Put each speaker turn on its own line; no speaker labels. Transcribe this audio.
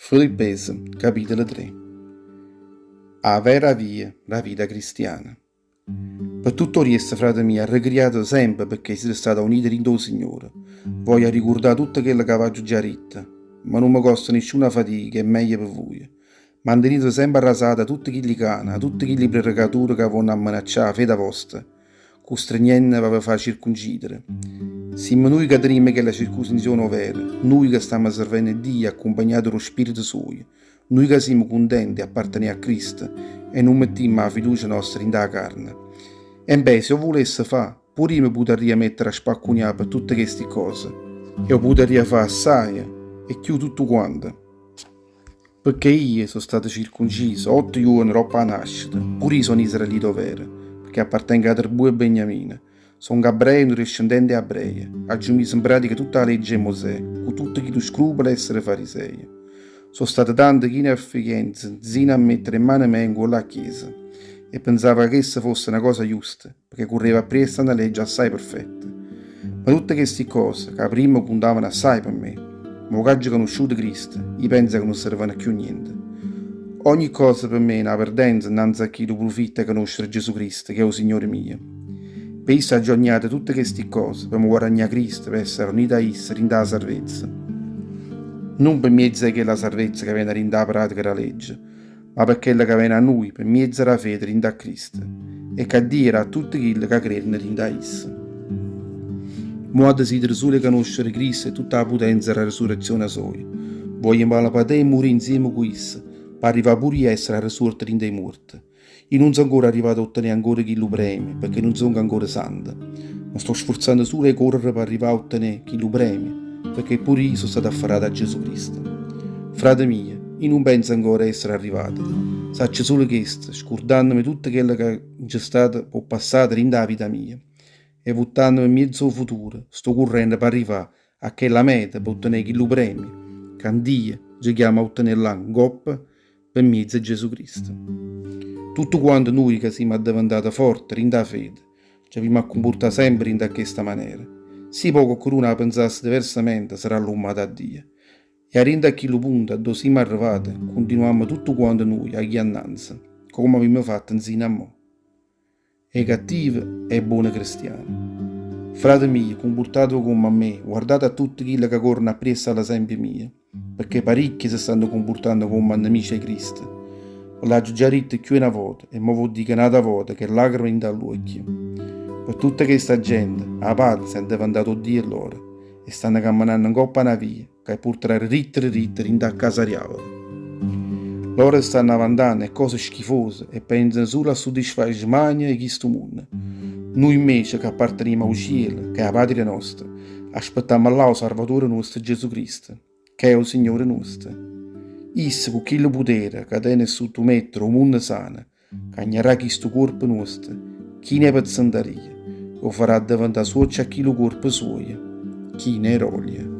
Filippesi, capitolo 3. A vera via, la vita cristiana. Per tutto questo, frate mio, ha ricriato sempre perché siete stati uniti in il Signore. Voglio ricordare tutto quello che avevo già detto, ma non mi costa nessuna fatica, è meglio per voi. Mantenete sempre arrasata tutti quelli cani, tutti quelli pregatori che vanno a minacciare la fede vostra, costringendo a far circoncidere. Siamo noi che teniamo quella circoncisione vera, noi che stiamo servendo Dio accompagnati dallo Spirito Suo, noi che siamo contenti di appartenere a Cristo e non mettiamo la fiducia nostra in la carne. E beh, se io volessi fare, pure io mi potrei mettere a spaccugnare per tutte queste cose. Io potrei fare assai e chiudo tutto quanto. Perché io sono stato circonciso 8 giorni dopo la nascita, pure io sono israelito vero, perché appartengo alla tribù di Beniamino. Sono ebreo, un discendente ebreo. Ho messo in pratica tutta la legge di Mosè, con tutti i scrupoli essere farisei. Sono stato tanto chine affiglienze, zino a mettere in mano e me con la chiesa. E pensava che essa fosse una cosa giusta, perché correva appresso una legge assai perfetta. Ma tutte queste cose, che prima puntavano assai per me, ma che oggi ho conosciuto Cristo, io penso che non servono più niente. Ogni cosa per me è una perdenza innanzi a chi lo profitta conoscere Gesù Cristo, che è il Signore mio. Per esso ha giornato tutte queste cose, per guadagnare Cristo, per essere unito a esso, in la salvezza. Non per mezzo di quella salvezza che viene in la pratica della legge, ma per quella che viene a noi, per mezzo della fede in Cristo, e che dire a tutti quelli che credono in esso. Mo desidero solo conoscere Cristo e tutta la potenza della risurrezione sua. Voglio malapate e morire insieme con esso, per arrivare pure a essere risorto dai morti. Io non sono ancora arrivato a ottenere ancora quello premio, perché non sono ancora santo. Ma sto sforzando solo a correre per arrivare a ottenere quello premio, perché pure io sono stato affarato a Gesù Cristo. Frate mio, io non penso ancora essere arrivato. Saccio solo questo, scordandomi tutto quello che c'è stato o passato in la vita mia. E buttandomi in mezzo al futuro, sto correndo per arrivare a quella meta per ottenere quello premio, che un Dio ci chiama a ottenere l'angoppa per mezzo di Gesù Cristo. Tutto quanto noi che siamo diventati forti in da fede, ci abbiamo a comportare sempre in questa maniera. Se poco qualcuno pensasse diversamente sarà l'uomato a Dio. E arrivando a quello punto dove siamo arrivati, continuiamo tutto quanto noi a chiannanza, come abbiamo fatto insieme a mo. È cattivo e buono cristiano. Frate mio, comportatevi come a me, guardate a tutti quelli che corrono appresso all'esempio mio, perché parecchi si stanno comportando come nemici di Cristo. L'ho già detto più una volta e mi vuol dire un'altra volta che lacrime in dall'occhio. Per tutta questa gente, la pazza è diventato Dio loro e stanno camminando in coppa una via che porterà ritter in da casa riavola. Loro stanno avanzando a cose schifose e pensano solo a soddisfare smania e questo mondo. Noi invece che apparteniamo al cielo, che è la patria nostra, aspettiamo là il Salvatore nostro Gesù Cristo, che è il Signore nostro. Isso con quello potere che tiene sottomettere il mondo sano, cagnerà questo corpo nostro, chi ne pezzenteria, lo farà diventare suoccia a quello corpo suo, chi ne roglia.